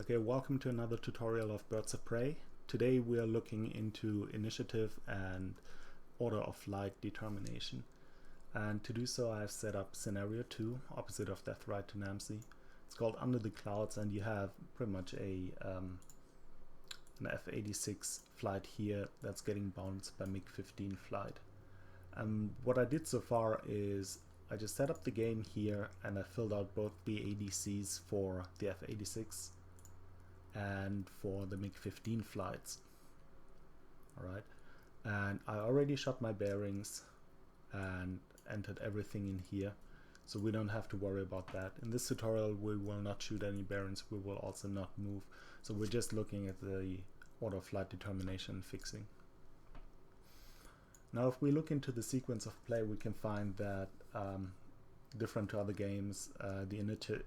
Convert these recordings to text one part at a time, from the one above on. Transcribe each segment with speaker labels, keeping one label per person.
Speaker 1: Okay, welcome to another tutorial of Birds of Prey. Today we are looking into initiative and order of flight determination. And to do so I have set up scenario 2, opposite of Death Ride to Namsey. It's called Under the Clouds, and you have pretty much an F-86 flight here that's getting bounced by MiG-15 flight. What I did so far is I just set up the game here and I filled out both the ADCs for the F-86 and for the MiG-15 flights. Alright, and I already shot my bearings and entered everything in here, so we don't have to worry about that. In this tutorial we will not shoot any bearings, we will also not move, so we're just looking at the order of flight determination and fixing. Now if we look into the sequence of play, we can find that different to other games, the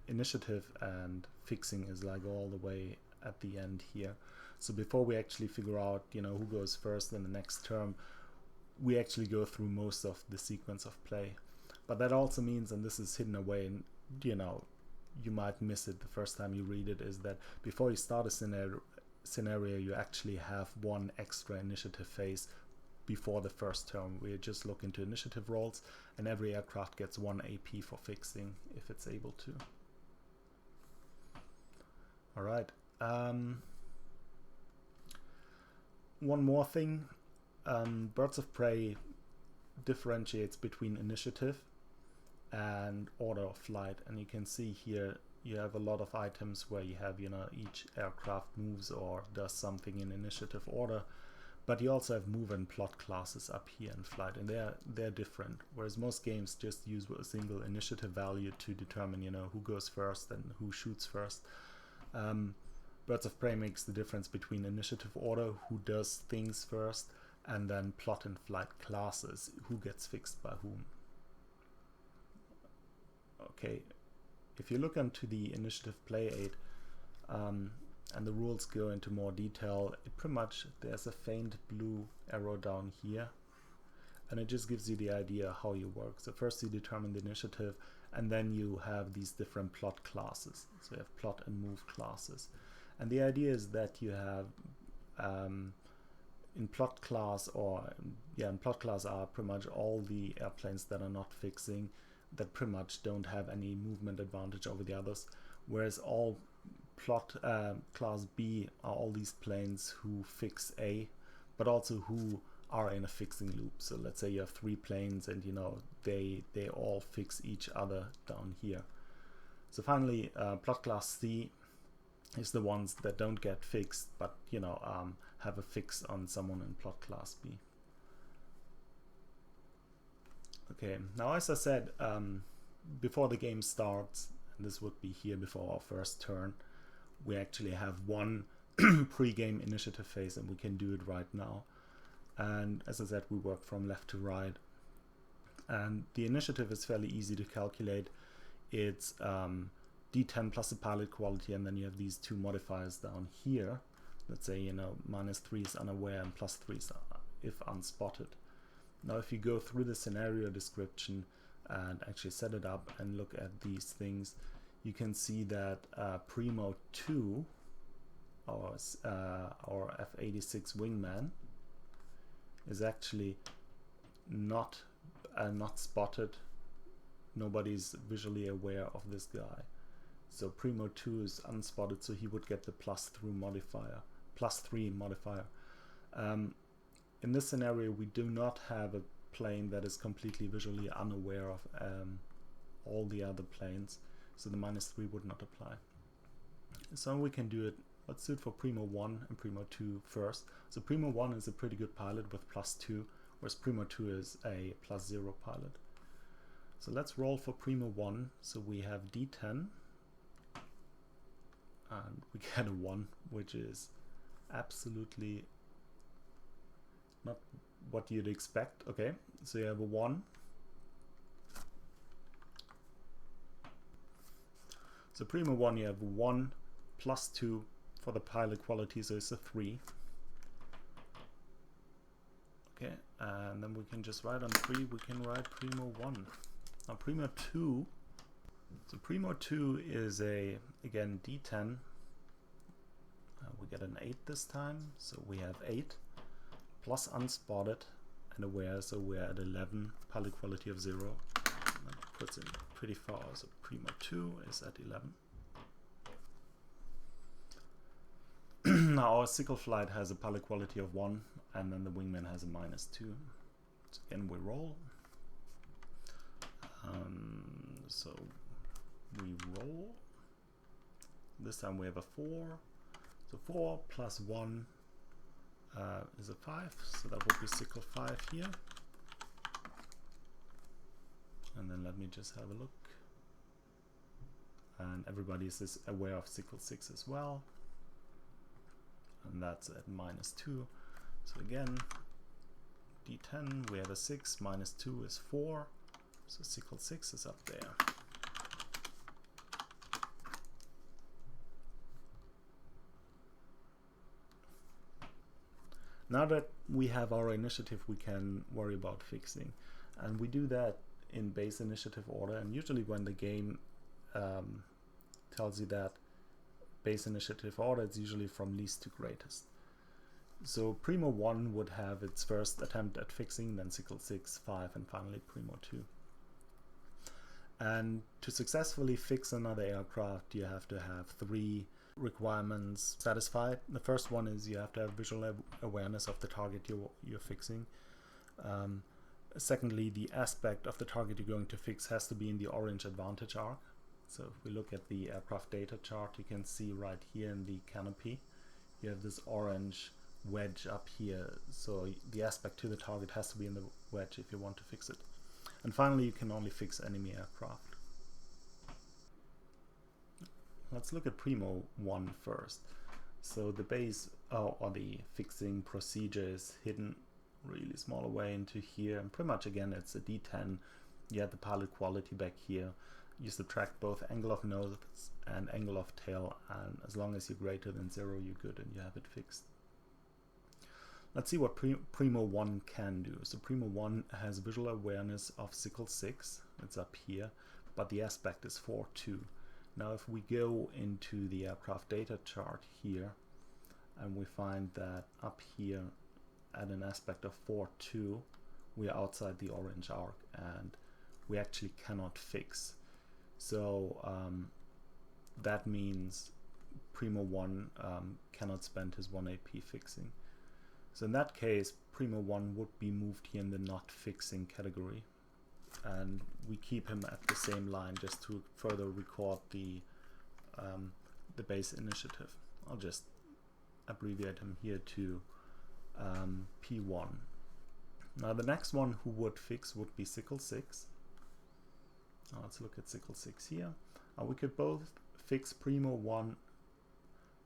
Speaker 1: initiative and fixing is like all the way at the end here. So before we actually figure out, who goes first in the next turn, we actually go through most of the sequence of play. But that also means, and this is hidden away, and you might miss it the first time you read it, is that before you start a scenario you actually have one extra initiative phase before the first turn. We just look into initiative rolls, and every aircraft gets 1 AP for fixing if it's able to. Alright. One more thing, Birds of Prey differentiates between initiative and order of flight, and you can see here you have a lot of items where you have each aircraft moves or does something in initiative order, but you also have move and plot classes up here in flight, and they're different, whereas most games just use a single initiative value to determine who goes first and who shoots first. Birds of Prey makes the difference between initiative order, who does things first, and then plot and flight classes, who gets fixed by whom. Okay, if you look into the initiative play aid, and the rules go into more detail, there's a faint blue arrow down here, and it just gives you the idea how you work. So first you determine the initiative, and then you have these different plot classes. So you have plot and move classes. And the idea is that you have in plot class are pretty much all the airplanes that are not fixing, that pretty much don't have any movement advantage over the others, whereas all plot class B are all these planes who fix A, but also who are in a fixing loop. So let's say you have 3 planes and they all fix each other down here. So finally plot class C is the ones that don't get fixed, but have a fix on someone in plot class B. Okay, now as I said, before the game starts, and this would be here before our first turn, we actually have one pre-game initiative phase, and we can do it right now. And as I said, we work from left to right, and the initiative is fairly easy to calculate. It's D10 plus the pilot quality, and then you have these 2 modifiers down here. Let's say -3 is unaware and +3 is if unspotted. Now if you go through the scenario description and actually set it up and look at these things, you can see that Primo 2, our F-86 wingman, is actually not spotted. Nobody's visually aware of this guy. So Primo 2 is unspotted, so he would get the +3 modifier. In this scenario we do not have a plane that is completely visually unaware of all the other planes, so the -3 would not apply. So we can do it, let's do it for Primo 1 and Primo 2 first. So Primo 1 is a pretty good pilot with +2, whereas Primo 2 is a +0 pilot. So let's roll for Primo 1. So we have D10, and we get a 1, which is absolutely not what you'd expect. Okay, so you have a 1. So Primo 1, you have 1 +2 for the pilot quality, so it's a 3. Okay, and then we can just write on 3, we can write Primo 1. Now Primo 2, so Primo 2 is again D10 We get an 8 this time, so we have 8 plus unspotted and aware, so we're at 11, pilot quality of 0. That puts it pretty far, so Primo 2 is at 11. Now our Sickle flight has a pilot quality of 1, and then the wingman has a -2. So again we roll. So we roll. This time we have a 4. So 4 plus 1 is a 5, so that would be Sickle 5 here. And then let me just have a look. And everybody is aware of Sickle 6 as well. And that's at -2. So again, D10, we have a 6, -2 is 4. So Sickle 6 is up there. Now that we have our initiative, we can worry about fixing. And we do that in base initiative order. And usually when the game tells you that base initiative order, it's usually from least to greatest. So Primo 1 would have its first attempt at fixing, then Sickle 6, 5, and finally Primo 2. And to successfully fix another aircraft, you have to have 3 requirements satisfied. The first one is you have to have visual awareness of the target you're fixing. Secondly, the aspect of the target you're going to fix has to be in the orange advantage arc. So if we look at the aircraft data chart, you can see right here in the canopy, you have this orange wedge up here. So the aspect to the target has to be in the wedge if you want to fix it. And finally, you can only fix enemy aircraft. Let's look at Primo 1 first. So the base or the fixing procedure is hidden really small away into here, and pretty much again it's a D10. You have the pilot quality back here. You subtract both angle of nose and angle of tail, and as long as you're greater than 0, you're good and you have it fixed. Let's see what Primo 1 can do. So Primo 1 has visual awareness of Sickle 6, it's up here, but the aspect is 4-2. Now if we go into the aircraft data chart here, and we find that up here at an aspect of 4-2, we are outside the orange arc and we actually cannot fix. So that means Primo 1 cannot spend his 1 AP fixing. So in that case, Primo 1 would be moved here in the not fixing category. And we keep him at the same line just to further record the base initiative. I'll just abbreviate him here to P1. Now the next one who would fix would be Sickle 6. Now let's look at Sickle 6 here. We could both fix Primo 1,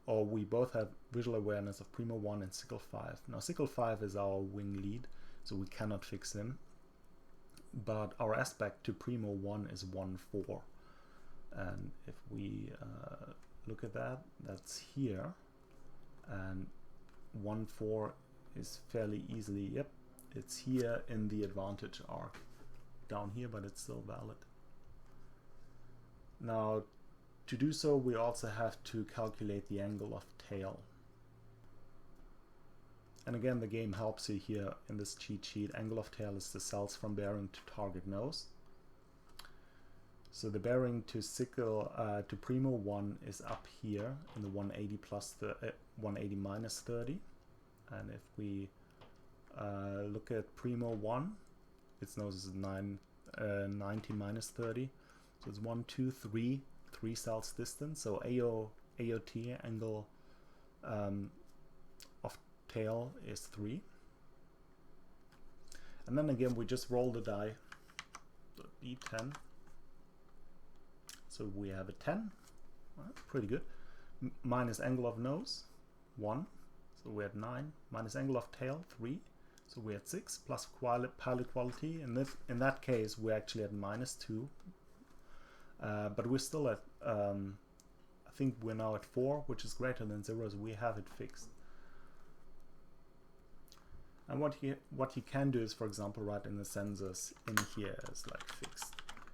Speaker 1: or we both have visual awareness of Primo 1 and Sickle 5. Now Sickle 5 is our wing lead, so we cannot fix him. But our aspect to Primo 1 is 1-4. And if we look at that, that's here. And 1-4 is fairly easily, yep, it's here in the advantage arc. Down here, but it's still valid. Now, to do so, we also have to calculate the angle of tail. And again, the game helps you here in this cheat sheet. Angle of tail is the cells from bearing to target nose. So the bearing to Sickle to Primo 1 is up here in the 180 plus 180 minus 30. And if we look at Primo 1, its nose is 90 minus 30. So it's 1, 2, 3 cells distance. So AOT, angle of tail, is 3. And then again, we just roll the die, so D10. So we have a 10, pretty good. Minus angle of nose, 1. So we had 9. Minus angle of tail, 3. So we had 6 plus pilot quality. And in that case, we're actually at -2. But we're still at, I think we're now at 4, which is greater than 0, so we have it fixed. And what you can do is, for example, write in the sensors in here as like fixed.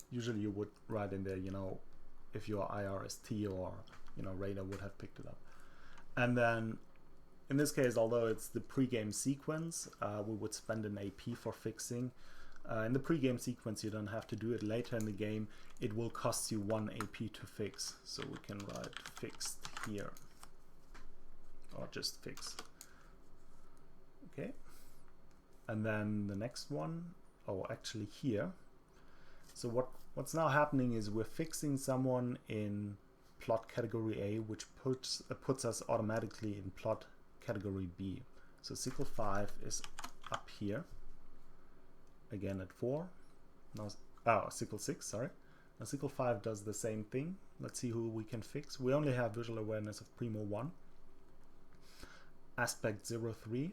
Speaker 1: Usually you would write in there, you know, if your IRST or, you know, radar would have picked it up. And then in this case, although it's the pre-game sequence, we would spend an AP for fixing. In the pre-game sequence, you don't have to do it. Later in the game, it will cost you 1 AP to fix. So we can write fixed here, or just fix. Okay. And then the next one, oh, actually here. So what's now happening is we're fixing someone in plot category A, which puts us automatically in plot category B. So Sickle 5 is up here. Again at 4. Now, Sickle 6, sorry. Now Sickle 5 does the same thing. Let's see who we can fix. We only have visual awareness of Primo 1. Aspect 03.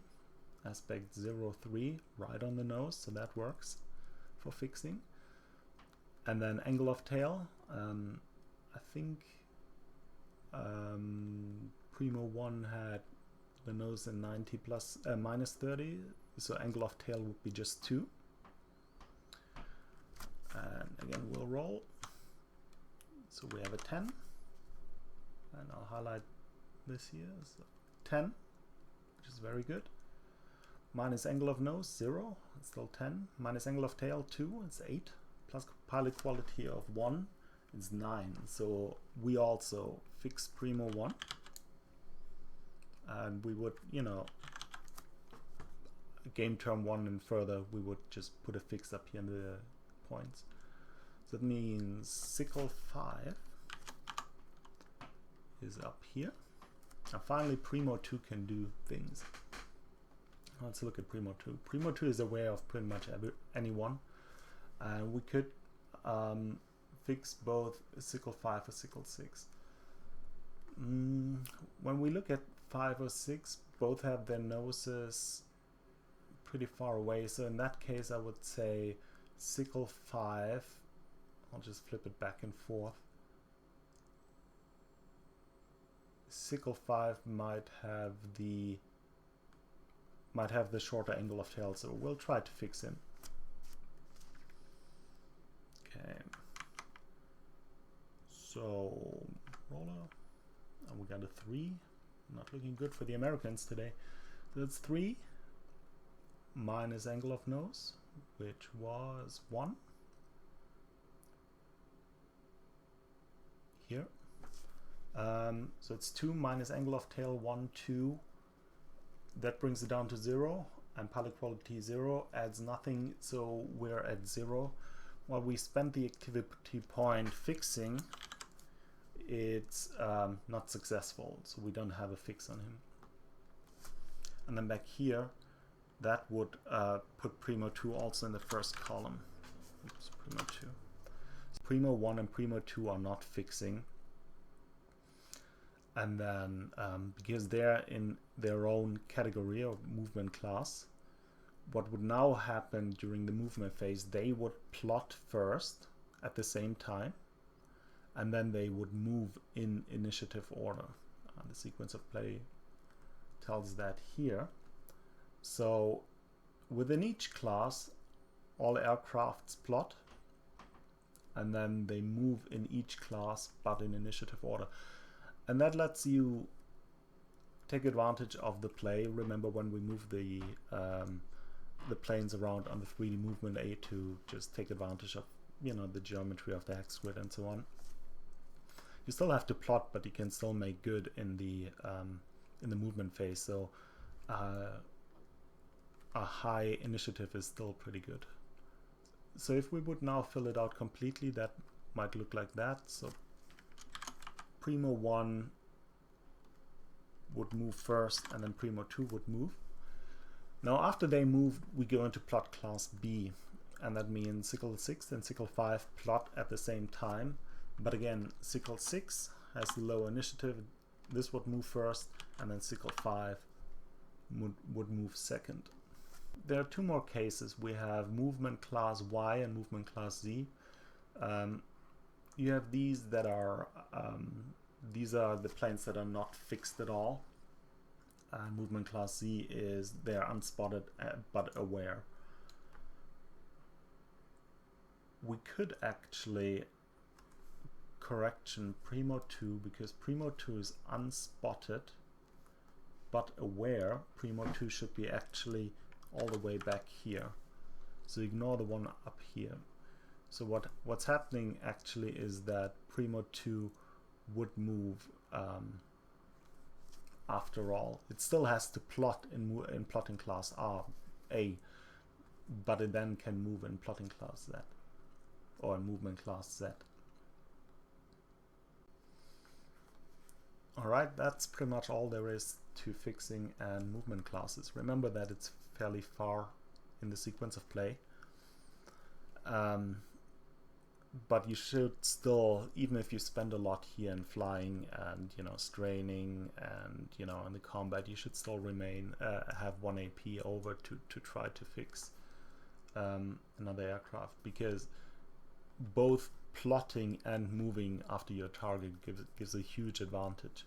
Speaker 1: Aspect 03, right on the nose, so that works for fixing. And then angle of tail. I think Primo 1 had the nose in 90 plus minus 30, so angle of tail would be just 2. And again, we'll roll. So we have a 10. And I'll highlight this here. So 10, which is very good. Minus angle of nose, 0. It's still 10. Minus angle of tail, 2. It's 8. Plus pilot quality of 1. It's 9. So we also fix Primo 1. And we would, you know, game term 1 and further, we would just put a fix up here in the points. So that means Sickle 5 is up here. Now finally Primo 2 can do things. Let's look at Primo 2. Primo 2 is aware of pretty much anyone. And we could fix both Sickle 5 or Sickle 6. When we look at 5 or 6, both have their noses pretty far away. So in that case, I would say Sickle 5. I'll just flip it back and forth. Sickle 5 might have the shorter angle of tail, so we'll try to fix him. Okay. So roller, and we got a 3. Not looking good for the Americans today. So that's 3 minus angle of nose, which was 1 here. So it's 2 minus angle of tail, 1, 2. That brings it down to 0, and pilot quality 0 adds nothing, so we're at 0. While we spent the activity point fixing, it's not successful, so we don't have a fix on him. And then back here, that would put Primo 2 also in the first column. Oops, Primo 2. So Primo 1 and Primo 2 are not fixing. And then because they're in their own category or movement class, what would now happen during the movement phase, they would plot first at the same time, and then they would move in initiative order. The sequence of play tells that here. So within each class, all aircrafts plot, and then they move in each class but in initiative order. And that lets you take advantage of the play. Remember when we move the planes around on the 3D movement A to just take advantage of, you know, the geometry of the hex grid and so on. You still have to plot, but you can still make good in the movement phase. So a high initiative is still pretty good. So if we would now fill it out completely, that might look like that. So Primo 1 would move first, and then Primo 2 would move. Now after they move, we go into plot class B, and that means Sickle 6 and Sickle 5 plot at the same time. But again, Sickle 6 has the low initiative. This would move first, and then Sickle 5 would move second. There are 2 more cases. We have movement class Y and movement class Z. You have these that are these are the planes that are not fixed at all. Movement class Z is they're unspotted but aware. We could actually correction Primo 2, because Primo 2 is unspotted but aware, Primo 2 should be actually all the way back here. So ignore the one up here. So what's happening actually is that Primo 2 would move after all. It still has to plot in plotting class A, but it then can move in plotting class Z, or in movement class Z. Alright, that's pretty much all there is to fixing and movement classes. Remember that it's fairly far in the sequence of play. But you should still, even if you spend a lot here in flying and, you know, straining and, you know, in the combat, you should still remain, have 1 AP over to try to fix another aircraft, because both plotting and moving after your target gives a huge advantage.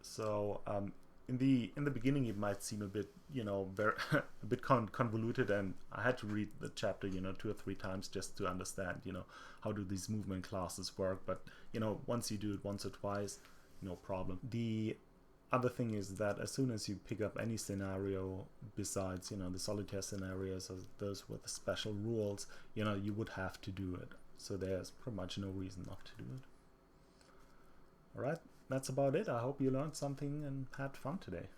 Speaker 1: So in the beginning it might seem a bit, you know, very a bit convoluted, and I had to read the chapter, you know, 2 or 3 times just to understand, you know, how do these movement classes work. But, you know, once you do it once or twice, no problem. The other thing is that as soon as you pick up any scenario besides, you know, the solitaire scenarios or those with the special rules, you know, you would have to do it. So there's pretty much no reason not to do it. Alright, that's about it. I hope you learned something and had fun today.